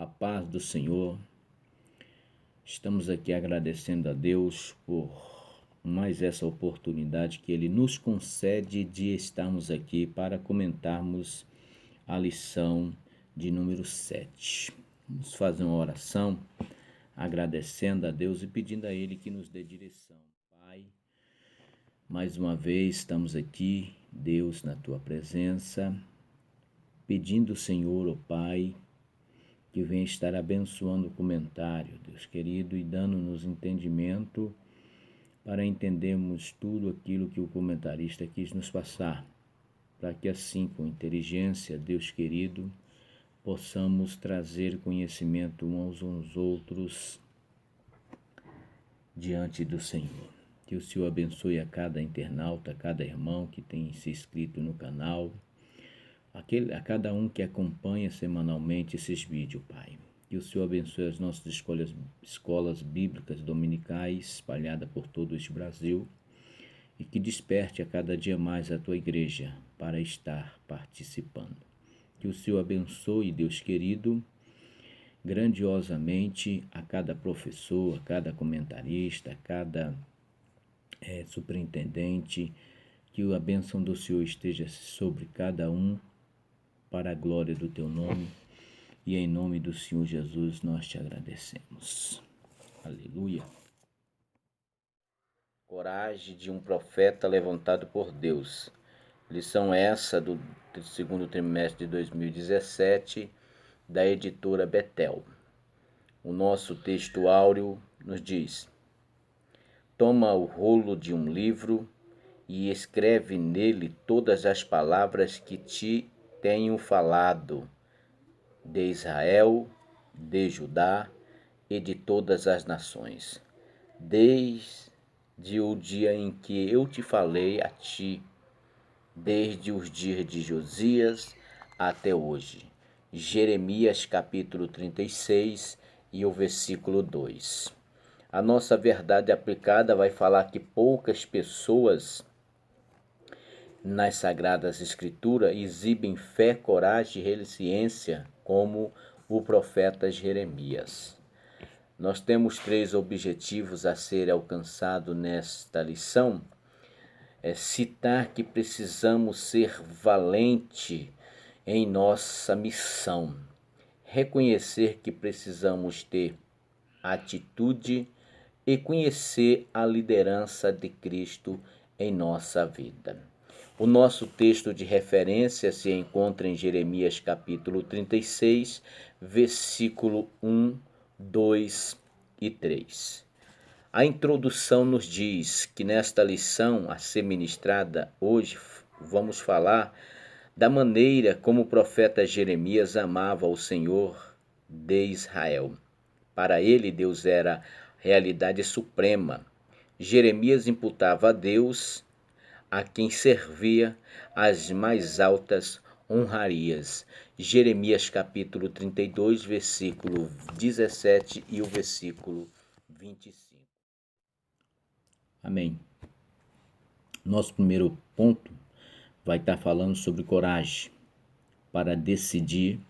A paz do Senhor. Estamos aqui agradecendo a Deus por mais essa oportunidade que Ele nos concede de estarmos aqui para comentarmos a lição de número 7. Vamos fazer uma oração agradecendo a Deus e pedindo a Ele que nos dê direção. Pai, mais uma vez estamos aqui, Deus, na Tua presença, pedindo, Senhor, ó Pai, que venha estar abençoando o comentário, Deus querido, e dando-nos entendimento para entendermos tudo aquilo que o comentarista quis nos passar, para que assim, com inteligência, Deus querido, possamos trazer conhecimento uns aos outros diante do Senhor. Que o Senhor abençoe a cada internauta, a cada irmão que tem se inscrito no canal, a cada um que acompanha semanalmente esses vídeos, Pai. Que o Senhor abençoe as nossas escolas bíblicas dominicais espalhadas por todo este Brasil e que desperte a cada dia mais a Tua igreja para estar participando. Que o Senhor abençoe, Deus querido, grandiosamente a cada professor, a cada comentarista, a cada superintendente, que a bênção do Senhor esteja sobre cada um, para a glória do Teu nome, e em nome do Senhor Jesus nós te agradecemos. Aleluia. Coragem de um profeta levantado por Deus. Lição essa do segundo trimestre de 2017, da editora Betel. O nosso texto áureo nos diz: toma o rolo de um livro e escreve nele todas as palavras que te tenho falado, de Israel, de Judá e de todas as nações, desde o dia em que eu te falei a ti, desde os dias de Josias até hoje. Jeremias capítulo 36 e o versículo 2. A nossa verdade aplicada vai falar que poucas pessoas nas Sagradas Escrituras exibem fé, coragem e resiliência como o profeta Jeremias. Nós temos 3 objetivos a serem alcançados nesta lição. Citar que precisamos ser valente em nossa missão. Reconhecer que precisamos ter atitude e conhecer a liderança de Cristo em nossa vida. O nosso texto de referência se encontra em Jeremias capítulo 36, versículo 1, 2 e 3. A introdução nos diz que nesta lição a ser ministrada hoje vamos falar da maneira como o profeta Jeremias amava o Senhor de Israel. Para ele, Deus era a realidade suprema. Jeremias imputava a Deus, a quem servia, as mais altas honrarias. Jeremias capítulo 32, versículo 17 e o versículo 25. Amém. Nosso primeiro ponto vai estar falando sobre coragem para decidir de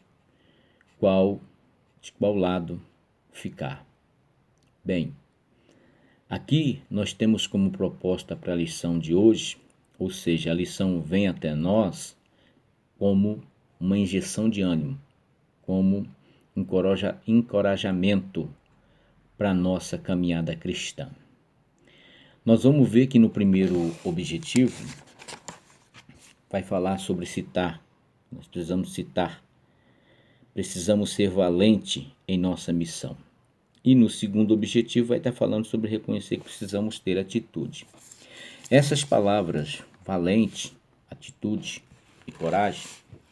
qual lado ficar. Bem, aqui nós temos como proposta para a lição de hoje, ou seja, a lição vem até nós como uma injeção de ânimo, como encorajamento para a nossa caminhada cristã. Nós vamos ver que no primeiro objetivo vai falar sobre citar. Nós precisamos citar. Precisamos ser valente em nossa missão. E no segundo objetivo vai estar falando sobre reconhecer que precisamos ter atitude. Essas palavras, valente, atitude e coragem,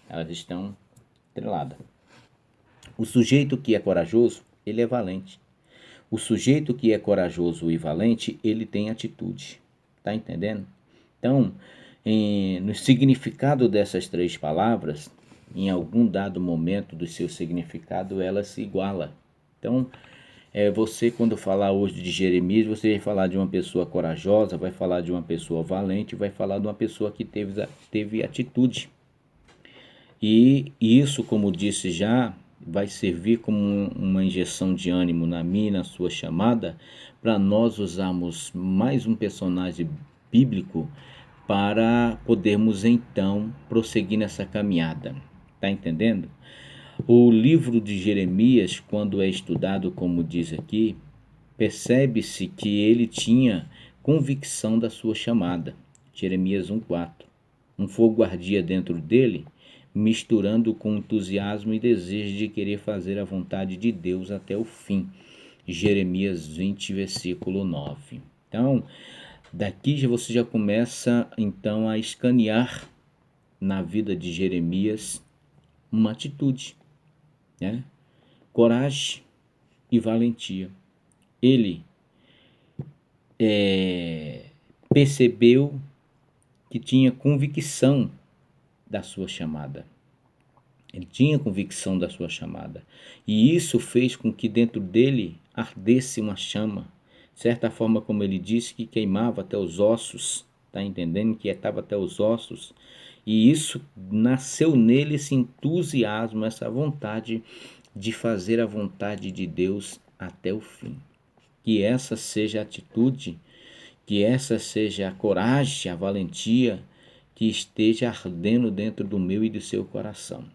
elas estão atreladas. O sujeito que é corajoso, ele é valente. O sujeito que é corajoso e valente, ele tem atitude. Tá entendendo? Então, no significado dessas 3 palavras, em algum dado momento do seu significado, ela se iguala. Então, você quando falar hoje de Jeremias, você vai falar de uma pessoa corajosa, vai falar de uma pessoa valente, vai falar de uma pessoa que teve atitude. E isso, como disse já, vai servir como uma injeção de ânimo na minha e na sua chamada, para nós usarmos mais um personagem bíblico para podermos então prosseguir nessa caminhada. Tá entendendo? O livro de Jeremias, quando é estudado, como diz aqui, percebe-se que ele tinha convicção da sua chamada. Jeremias 1:4. Um fogo ardia dentro dele, misturando com entusiasmo e desejo de querer fazer a vontade de Deus até o fim. Jeremias 20, versículo 9. Então, daqui você já começa então a escanear na vida de Jeremias uma atitude, né? Coragem e valentia. Ele percebeu que tinha convicção da sua chamada. Ele tinha convicção da sua chamada. E isso fez com que dentro dele ardesse uma chama. De certa forma, como ele disse, que queimava até os ossos. Está entendendo? Que estava até os ossos. E isso nasceu nele, esse entusiasmo, essa vontade de fazer a vontade de Deus até o fim. Que essa seja a atitude, que essa seja a coragem, a valentia que esteja ardendo dentro do meu e do seu coração.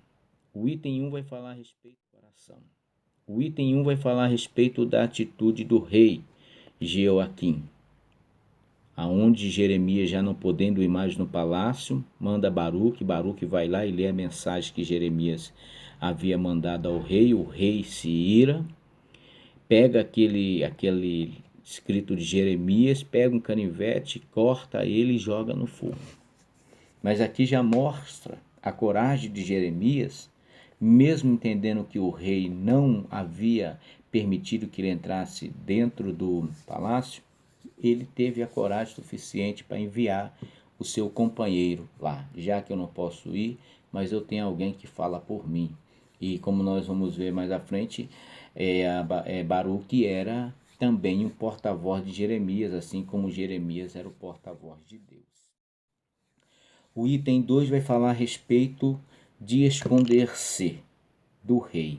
O item 1 vai falar a respeito do coração. O item 1 vai falar a respeito da atitude do rei Jeoaquim, aonde Jeremias, já não podendo ir mais no palácio, manda Baruque vai lá e lê a mensagem que Jeremias havia mandado ao rei. O rei se ira, pega aquele escrito de Jeremias, pega um canivete, corta ele e joga no fogo. Mas aqui já mostra a coragem de Jeremias, mesmo entendendo que o rei não havia permitido que ele entrasse dentro do palácio, ele teve a coragem suficiente para enviar o seu companheiro lá. Já que eu não posso ir, mas eu tenho alguém que fala por mim. E como nós vamos ver mais à frente, Baruque era também um porta-voz de Jeremias, assim como Jeremias era o porta-voz de Deus. O item 2 vai falar a respeito de esconder-se do rei.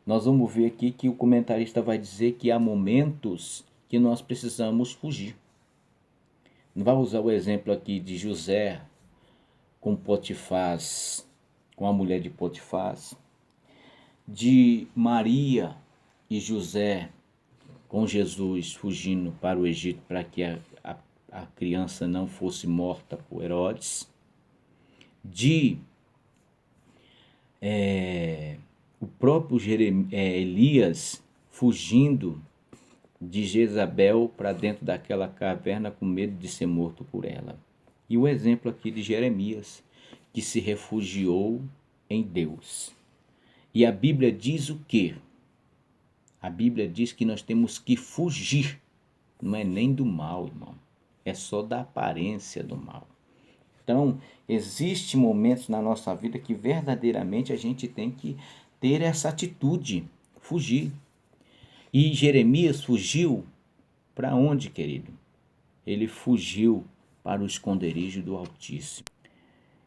Nós vamos ver aqui que o comentarista vai dizer que há momentos que nós precisamos fugir. Vai usar o exemplo aqui de José com Potifar, com a mulher de Potifar, de Maria e José com Jesus fugindo para o Egito para que a criança não fosse morta por Herodes, de o próprio Elias fugindo de Jezabel para dentro daquela caverna com medo de ser morto por ela. E o exemplo aqui de Jeremias, que se refugiou em Deus. E a Bíblia diz o quê? A Bíblia diz que nós temos que fugir, não é nem do mal, irmão, é só da aparência do mal. Então, existem momentos na nossa vida que verdadeiramente a gente tem que ter essa atitude, fugir. E Jeremias fugiu para onde, querido? Ele fugiu para o esconderijo do Altíssimo.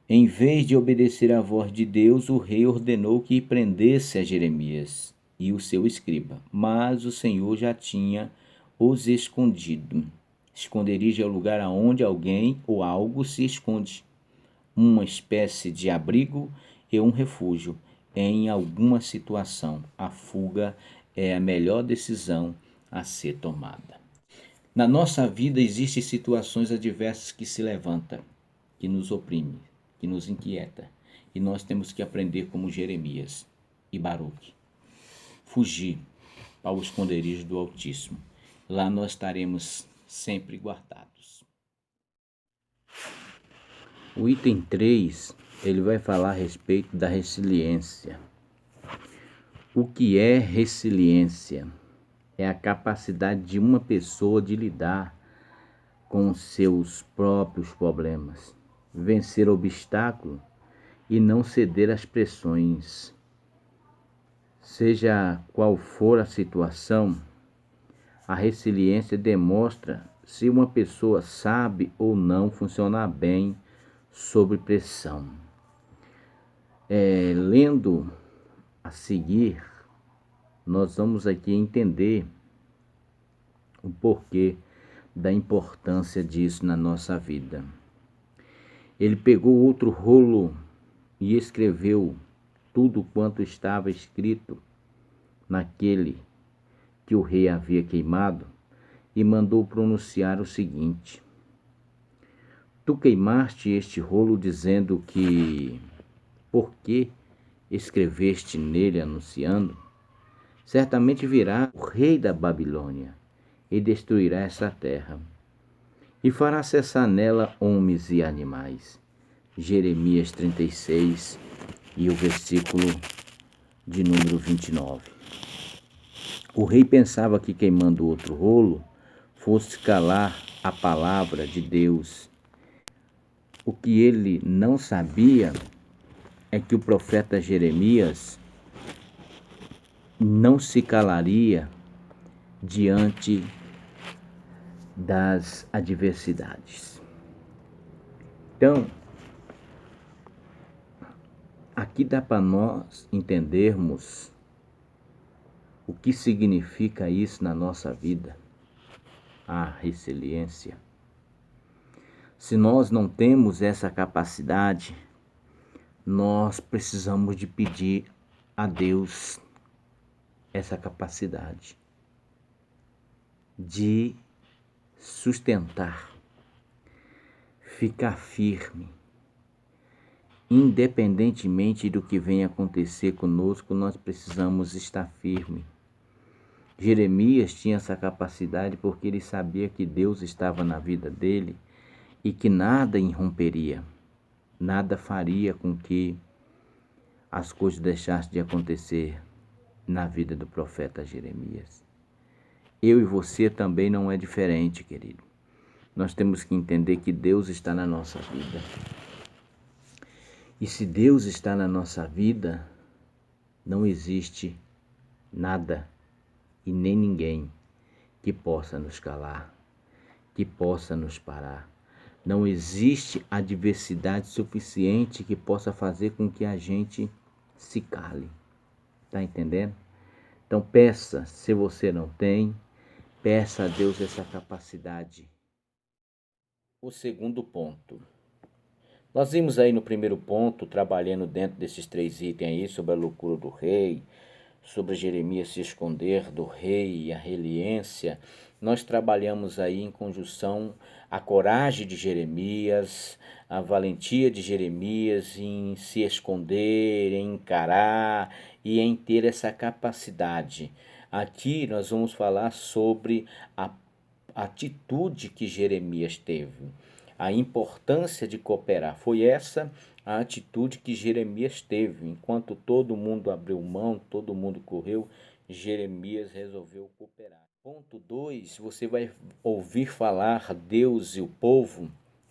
Em vez de obedecer à voz de Deus, o rei ordenou que prendesse a Jeremias e o seu escriba, mas o Senhor já tinha os escondido. Esconderijo é o lugar aonde alguém ou algo se esconde, uma espécie de abrigo e um refúgio em alguma situação. A fuga é a melhor decisão a ser tomada. Na nossa vida existem situações adversas que se levantam, que nos oprimem, que nos inquieta, e nós temos que aprender como Jeremias e Baruque, fugir para o esconderijo do Altíssimo. Lá nós estaremos sempre guardados. O item 3, ele vai falar a respeito da resiliência. O que é resiliência? É a capacidade de uma pessoa de lidar com os seus próprios problemas, vencer obstáculos e não ceder às pressões. Seja qual for a situação, a resiliência demonstra se uma pessoa sabe ou não funcionar bem sob pressão. Lendo a seguir nós vamos aqui entender o porquê da importância disso na nossa vida. Ele pegou outro rolo e escreveu tudo quanto estava escrito naquele que o rei havia queimado e mandou pronunciar o seguinte: Tu queimaste este rolo dizendo que, por que escreveste nele anunciando? Certamente virá o rei da Babilônia e destruirá essa terra, e fará cessar nela homens e animais. Jeremias 36 e o versículo de número 29. O rei pensava que queimando outro rolo fosse calar a palavra de Deus. O que ele não sabia é que o profeta Jeremias não se calaria diante das adversidades. Então, aqui dá para nós entendermos o que significa isso na nossa vida, a resiliência. Se nós não temos essa capacidade, nós precisamos de pedir a Deus essa capacidade de sustentar, ficar firme. Independentemente do que venha acontecer conosco, nós precisamos estar firme. Jeremias tinha essa capacidade porque ele sabia que Deus estava na vida dele e que nada irromperia, nada faria com que as coisas deixassem de acontecer na vida do profeta Jeremias. Eu e você também não é diferente, querido. Nós temos que entender que Deus está na nossa vida. E se Deus está na nossa vida, não existe nada e nem ninguém que possa nos calar, que possa nos parar. Não existe adversidade suficiente que possa fazer com que a gente se cale. Tá entendendo? Então peça, se você não tem, peça a Deus essa capacidade. O segundo ponto. Nós vimos aí no primeiro ponto, trabalhando dentro desses 3 itens aí, sobre a loucura do rei, sobre Jeremias se esconder do rei e a resiliência. Nós trabalhamos aí em conjunção a coragem de Jeremias, a valentia de Jeremias em se esconder, em encarar e em ter essa capacidade. Aqui nós vamos falar sobre a atitude que Jeremias teve, a importância de cooperar. Foi essa a atitude que Jeremias teve. Enquanto todo mundo abriu mão, todo mundo correu, Jeremias resolveu cooperar. Ponto 2, você vai ouvir falar Deus e o povo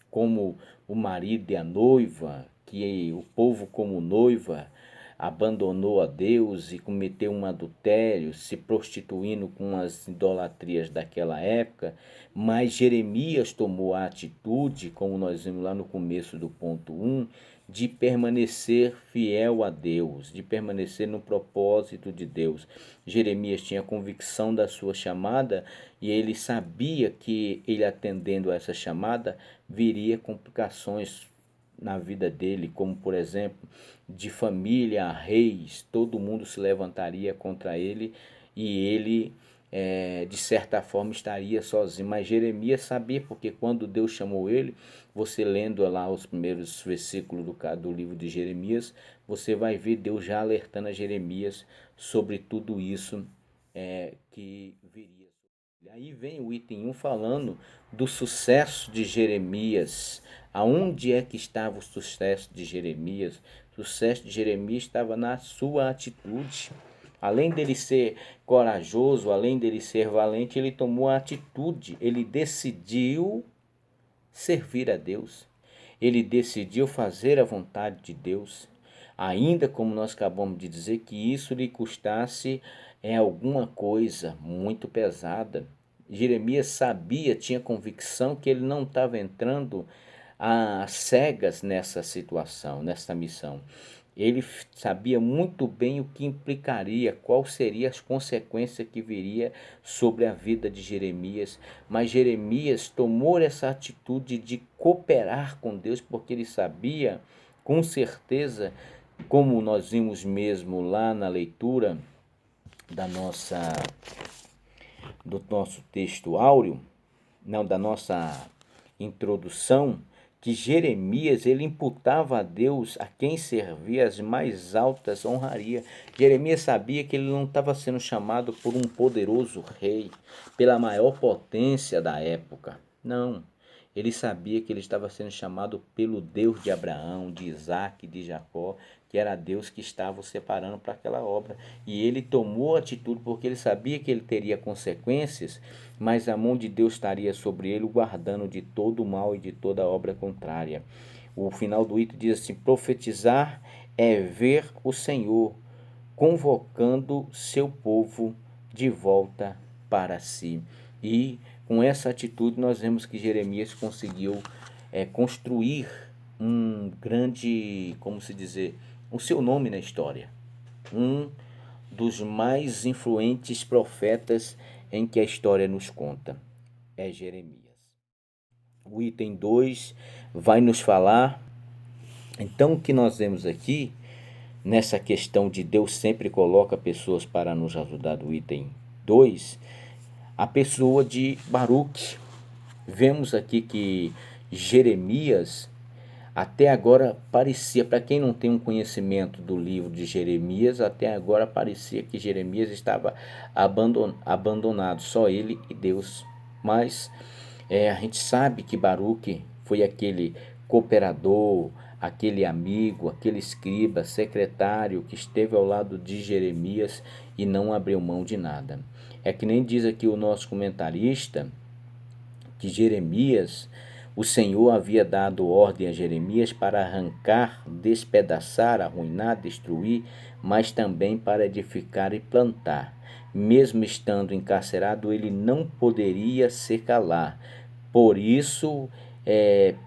como o marido e a noiva, que o povo como noiva abandonou a Deus e cometeu um adultério, se prostituindo com as idolatrias daquela época, mas Jeremias tomou a atitude, como nós vimos lá no começo do ponto 1, de permanecer fiel a Deus, de permanecer no propósito de Deus. Jeremias tinha convicção da sua chamada e ele sabia que ele atendendo a essa chamada viria complicações na vida dele, como por exemplo, de família a reis, todo mundo se levantaria contra ele e ele, de certa forma, estaria sozinho. Mas Jeremias sabia, porque quando Deus chamou ele, você lendo lá os primeiros versículos do livro de Jeremias, você vai ver Deus já alertando a Jeremias sobre tudo isso que viria. Aí vem o item 1 falando do sucesso de Jeremias. Aonde é que estava o sucesso de Jeremias? O sucesso de Jeremias estava na sua atitude. Além dele ser corajoso, além dele ser valente, ele tomou a atitude. Ele decidiu servir a Deus. Ele decidiu fazer a vontade de Deus. Ainda como nós acabamos de dizer, que isso lhe custasse alguma coisa muito pesada. Jeremias sabia, tinha convicção que ele não estava entrando às cegas nessa situação, nessa missão. Ele sabia muito bem o que implicaria, qual seria as consequências que viria sobre a vida de Jeremias, mas Jeremias tomou essa atitude de cooperar com Deus, porque ele sabia, com certeza, como nós vimos mesmo lá na leitura da do nosso texto áureo, não, da nossa introdução, que Jeremias ele imputava a Deus a quem servia as mais altas honrarias. Jeremias sabia que ele não estava sendo chamado por um poderoso rei, pela maior potência da época. Não. Ele sabia que ele estava sendo chamado pelo Deus de Abraão, de Isaac, de Jacó, que era Deus que estava o separando para aquela obra. E ele tomou atitude porque ele sabia que ele teria consequências, mas a mão de Deus estaria sobre ele, guardando de todo o mal e de toda obra contrária. O final do item diz assim: profetizar é ver o Senhor convocando seu povo de volta para si. E com essa atitude nós vemos que Jeremias conseguiu construir um grande, como se dizer, o seu nome na história. Um dos mais influentes profetas em que a história nos conta é Jeremias. O item 2 vai nos falar, então, o que nós vemos aqui, nessa questão de Deus sempre coloca pessoas para nos ajudar, do item 2, a pessoa de Baruque. Vemos aqui que Jeremias até agora parecia, para quem não tem um conhecimento do livro de Jeremias, até agora parecia que Jeremias estava abandonado, só ele e Deus. Mas a gente sabe que Baruque foi aquele cooperador, aquele amigo, aquele escriba, secretário que esteve ao lado de Jeremias e não abriu mão de nada. É que nem diz aqui o nosso comentarista, que Jeremias, o Senhor havia dado ordem a Jeremias para arrancar, despedaçar, arruinar, destruir, mas também para edificar e plantar. Mesmo estando encarcerado, ele não poderia se calar. Por isso,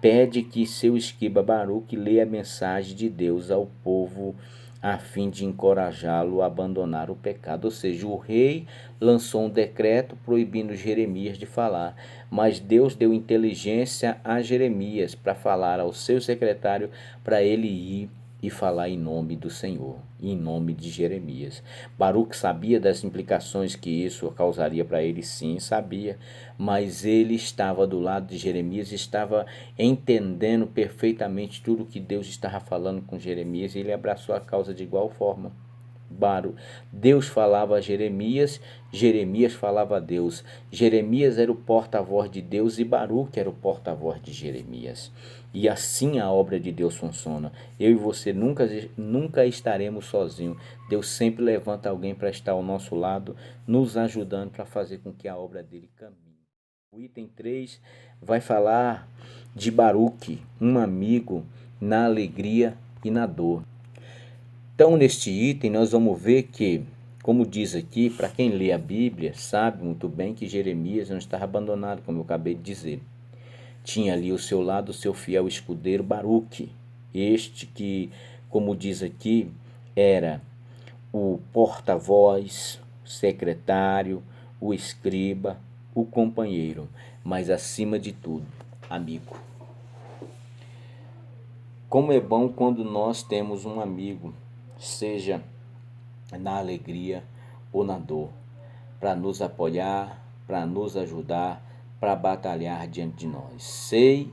pede que seu escriba Baruque leia a mensagem de Deus ao povo, a fim de encorajá-lo a abandonar o pecado. Ou seja, o rei lançou um decreto proibindo Jeremias de falar, mas Deus deu inteligência a Jeremias para falar ao seu secretário para ele ir e falar em nome do Senhor, em nome de Jeremias. Baruque sabia das implicações que isso causaria para ele, sim, sabia, mas ele estava do lado de Jeremias, estava entendendo perfeitamente tudo que Deus estava falando com Jeremias, e ele abraçou a causa de igual forma. Deus falava a Jeremias, Jeremias falava a Deus. Jeremias era o porta-voz de Deus e Baruque era o porta-voz de Jeremias. E assim a obra de Deus funciona. Eu e você nunca estaremos sozinhos. Deus sempre levanta alguém para estar ao nosso lado, nos ajudando para fazer com que a obra dele caminhe. O item 3 vai falar de Baruque, um amigo na alegria e na dor. Então, neste item, nós vamos ver que, como diz aqui, para quem lê a Bíblia, sabe muito bem que Jeremias não estava abandonado, como eu acabei de dizer. Tinha ali ao seu lado o seu fiel escudeiro Baruque, este que, como diz aqui, era o porta-voz, secretário, o escriba, o companheiro, mas acima de tudo, amigo. Como é bom quando nós temos um amigo, seja na alegria ou na dor, para nos apoiar, para nos ajudar, para batalhar diante de nós. Sei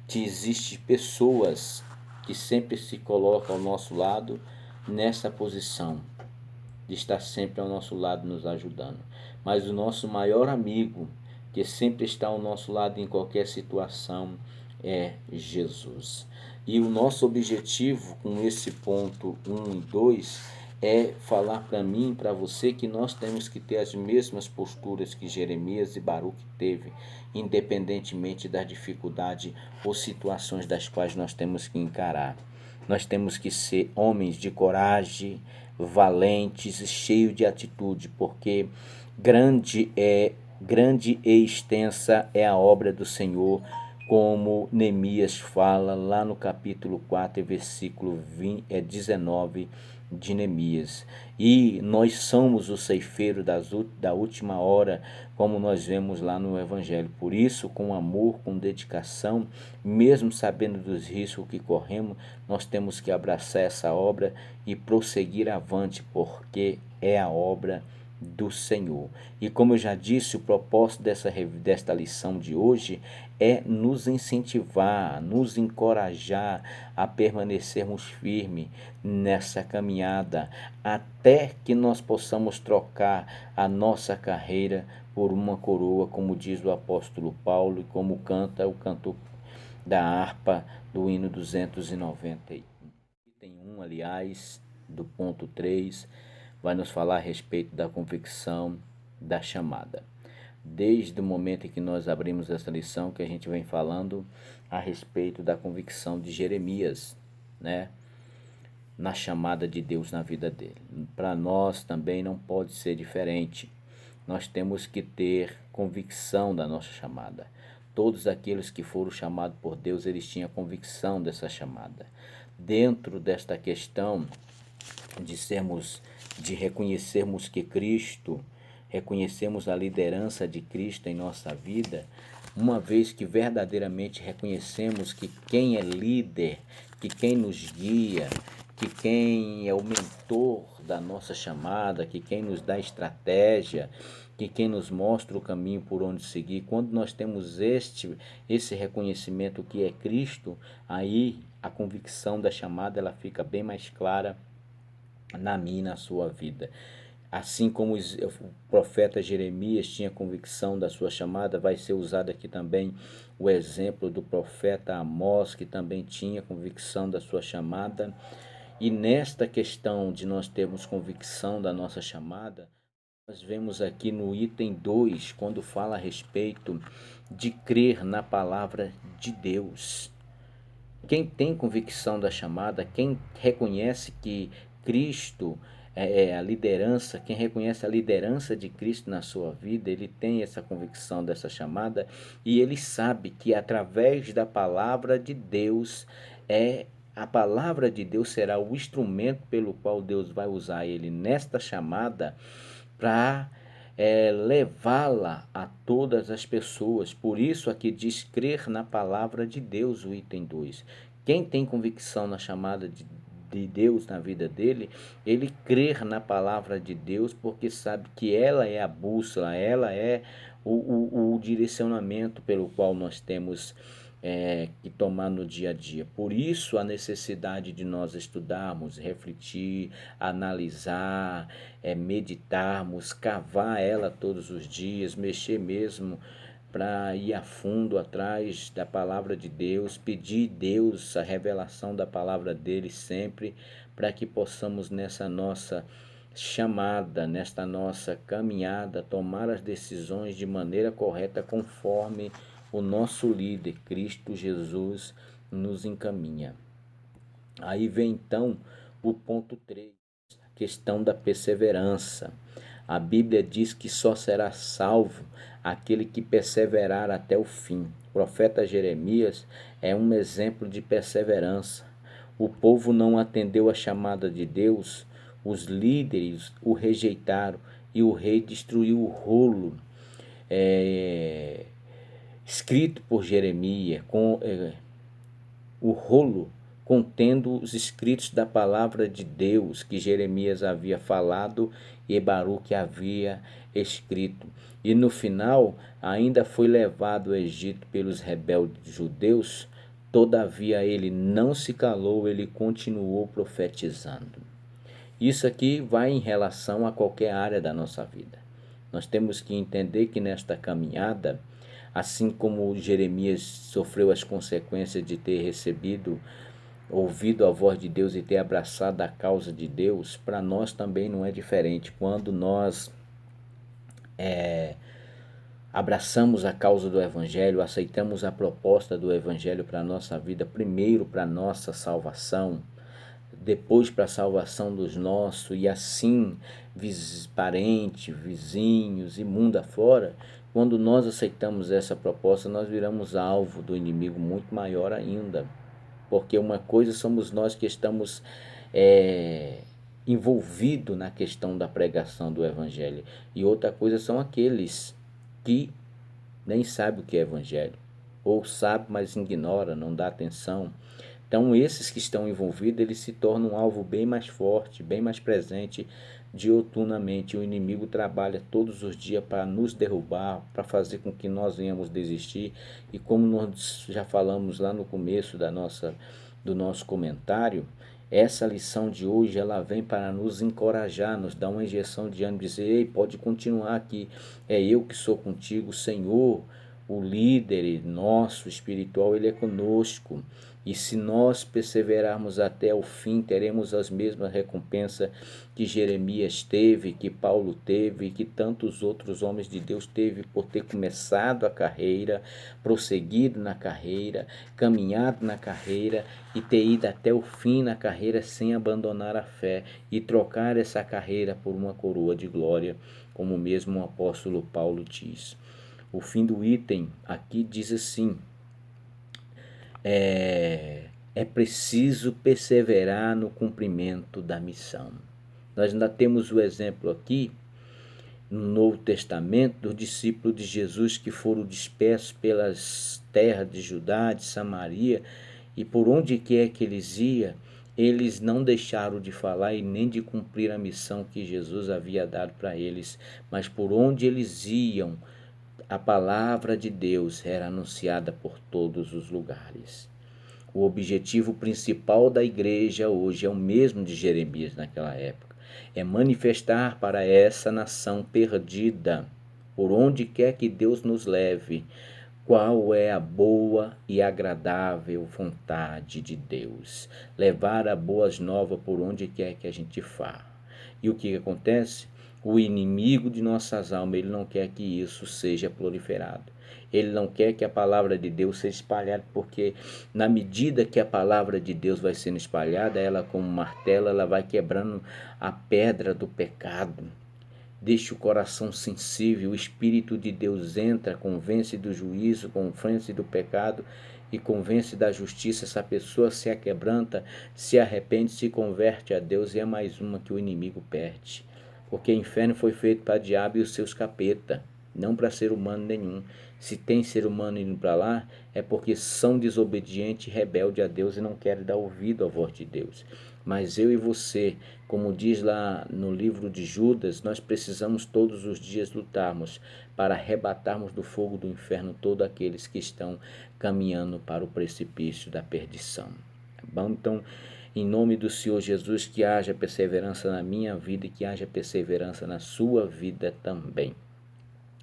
que existem pessoas que sempre se colocam ao nosso lado nessa posição, de estar sempre ao nosso lado nos ajudando. Mas o nosso maior amigo, que sempre está ao nosso lado em qualquer situação, é Jesus. E o nosso objetivo com esse ponto 1 e 2 é falar para mim e para você que nós temos que ter as mesmas posturas que Jeremias e Baruque teve, independentemente das dificuldades ou situações das quais nós temos que encarar. Nós temos que ser homens de coragem, valentes e cheios de atitude, porque grande e extensa é a obra do Senhor como Neemias fala lá no capítulo 4, versículo 19 de Neemias. E nós somos o ceifeiro da última hora, como nós vemos lá no Evangelho. Por isso, com amor, com dedicação, mesmo sabendo dos riscos que corremos, nós temos que abraçar essa obra e prosseguir avante, porque é a obra do Senhor. E como eu já disse, o propósito desta lição de hoje é nos incentivar, nos encorajar a permanecermos firmes nessa caminhada, até que nós possamos trocar a nossa carreira por uma coroa, como diz o apóstolo Paulo e como canta o cantor da harpa do hino 291. Tem aliás, do ponto 3, vai nos falar a respeito da convicção da chamada. Desde o momento em que nós abrimos essa lição, que a gente vem falando a respeito da convicção de Jeremias, né? Na chamada de Deus na vida dele. Para nós também não pode ser diferente. Nós temos que ter convicção da nossa chamada. Todos aqueles que foram chamados por Deus, eles tinham convicção dessa chamada. Dentro desta questão de reconhecermos que reconhecemos a liderança de Cristo em nossa vida, uma vez que verdadeiramente reconhecemos que quem é líder, que quem nos guia, que quem é o mentor da nossa chamada, que quem nos dá estratégia, que quem nos mostra o caminho por onde seguir, quando nós temos esse reconhecimento que é Cristo, aí a convicção da chamada ela fica bem mais clara na minha e na sua vida. Assim como o profeta Jeremias tinha convicção da sua chamada, vai ser usado aqui também o exemplo do profeta Amós, que também tinha convicção da sua chamada. E nesta questão de nós termos convicção da nossa chamada, nós vemos aqui no item 2, quando fala a respeito de crer na palavra de Deus. Quem tem convicção da chamada, quem reconhece que Cristo é a liderança, quem reconhece a liderança de Cristo na sua vida, ele tem essa convicção dessa chamada e ele sabe que através da palavra de Deus, a palavra de Deus será o instrumento pelo qual Deus vai usar ele nesta chamada para levá-la a todas as pessoas. Por isso aqui diz crer na palavra de Deus, o item 2. Quem tem convicção na chamada de Deus na vida dele, ele crer na palavra de Deus porque sabe que ela é a bússola, ela é o direcionamento pelo qual nós temos que tomar no dia a dia. Por isso a necessidade de nós estudarmos, refletir, analisar, meditarmos, cavar ela todos os dias, mexer mesmo para ir a fundo atrás da palavra de Deus, pedir a Deus a revelação da palavra dele sempre, para que possamos nessa nossa chamada, nesta nossa caminhada, tomar as decisões de maneira correta conforme o nosso líder, Cristo Jesus, nos encaminha. Aí vem então o ponto 3, a questão da perseverança. A Bíblia diz que só será salvo aquele que perseverar até o fim. O profeta Jeremias é um exemplo de perseverança. O povo não atendeu a chamada de Deus, os líderes o rejeitaram e o rei destruiu o rolo escrito por Jeremias, o rolo contendo os escritos da palavra de Deus que Jeremias havia falado e Baruque havia escrito. E no final ainda foi levado ao Egito pelos rebeldes judeus, todavia ele não se calou, ele continuou profetizando. Isso aqui vai em relação a qualquer área da nossa vida. Nós temos que entender que nesta caminhada, assim como Jeremias sofreu as consequências de ter ouvido a voz de Deus e ter abraçado a causa de Deus, para nós também não é diferente. Quando nós abraçamos a causa do Evangelho, aceitamos a proposta do Evangelho para a nossa vida, primeiro para a nossa salvação, depois para a salvação dos nossos, e assim parentes, vizinhos e mundo afora, Quando nós aceitamos essa proposta, nós viramos alvo do inimigo muito maior ainda, porque uma coisa somos nós que estamos envolvidos na questão da pregação do evangelho, e outra coisa são aqueles que nem sabem o que é evangelho, ou sabe, mas ignora, não dá atenção. Então esses que estão envolvidos, eles se tornam um alvo bem mais forte, bem mais presente diuturnamente. O inimigo trabalha todos os dias para nos derrubar, para fazer com que nós venhamos desistir. E como nós já falamos lá no começo do nosso comentário, essa lição de hoje ela vem para nos encorajar, nos dar uma injeção de ânimo, dizer: ei, pode continuar aqui, é eu que sou contigo, o Senhor, o líder nosso espiritual, ele é conosco. E se nós perseverarmos até o fim, teremos as mesmas recompensas que Jeremias teve, que Paulo teve, que tantos outros homens de Deus teve por ter começado a carreira, prosseguido na carreira, caminhado na carreira e ter ido até o fim na carreira sem abandonar a fé e trocar essa carreira por uma coroa de glória, como mesmo o apóstolo Paulo diz. O fim do item aqui diz assim: é preciso perseverar no cumprimento da missão. Nós ainda temos o exemplo aqui no Novo Testamento dos discípulos de Jesus que foram dispersos pelas terras de Judá, de Samaria, e por onde quer que eles iam, eles não deixaram de falar e nem de cumprir a missão que Jesus havia dado para eles, mas por onde eles iam, a palavra de Deus era anunciada por todos os lugares. O objetivo principal da igreja hoje é o mesmo de Jeremias naquela época. É manifestar para essa nação perdida, por onde quer que Deus nos leve, qual é a boa e agradável vontade de Deus. Levar a boas novas por onde quer que a gente vá. E o que acontece? O inimigo de nossas almas, ele não quer que isso seja proliferado. Ele não quer que a palavra de Deus seja espalhada, porque na medida que a palavra de Deus vai sendo espalhada, ela como martelo, ela vai quebrando a pedra do pecado. Deixa o coração sensível, o Espírito de Deus entra, convence do juízo, convence do pecado e convence da justiça. Essa pessoa se aquebranta, se arrepende, se converte a Deus, e é mais uma que o inimigo perde. Porque o inferno foi feito para o diabo e os seus capeta, não para ser humano nenhum. Se tem ser humano indo para lá, é porque são desobedientes e rebeldes a Deus e não querem dar ouvido à voz de Deus. Mas eu e você, como diz lá no livro de Judas, nós precisamos todos os dias lutarmos para arrebatarmos do fogo do inferno todos aqueles que estão caminhando para o precipício da perdição. Tá bom? Então, em nome do Senhor Jesus, que haja perseverança na minha vida e que haja perseverança na sua vida também.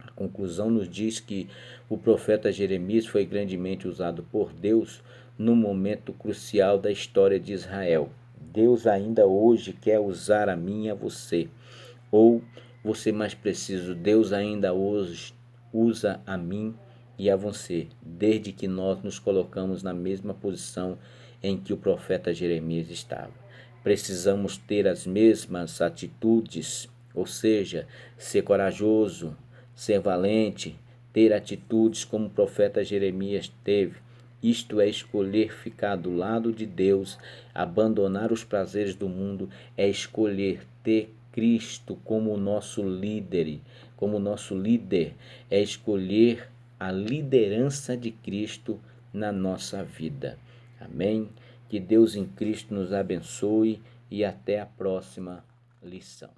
A conclusão nos diz que o profeta Jeremias foi grandemente usado por Deus no momento crucial da história de Israel. Deus ainda hoje quer usar a mim e a você. Ou você mais preciso, Deus ainda hoje usa a mim e a você, desde que nós nos colocamos na mesma posição em que o profeta Jeremias estava. Precisamos ter as mesmas atitudes, ou seja, ser corajoso, ser valente, ter atitudes como o profeta Jeremias teve. Isto é escolher ficar do lado de Deus, abandonar os prazeres do mundo, é escolher ter Cristo como nosso líder, é escolher a liderança de Cristo na nossa vida. Amém? Que Deus em Cristo nos abençoe e até a próxima lição.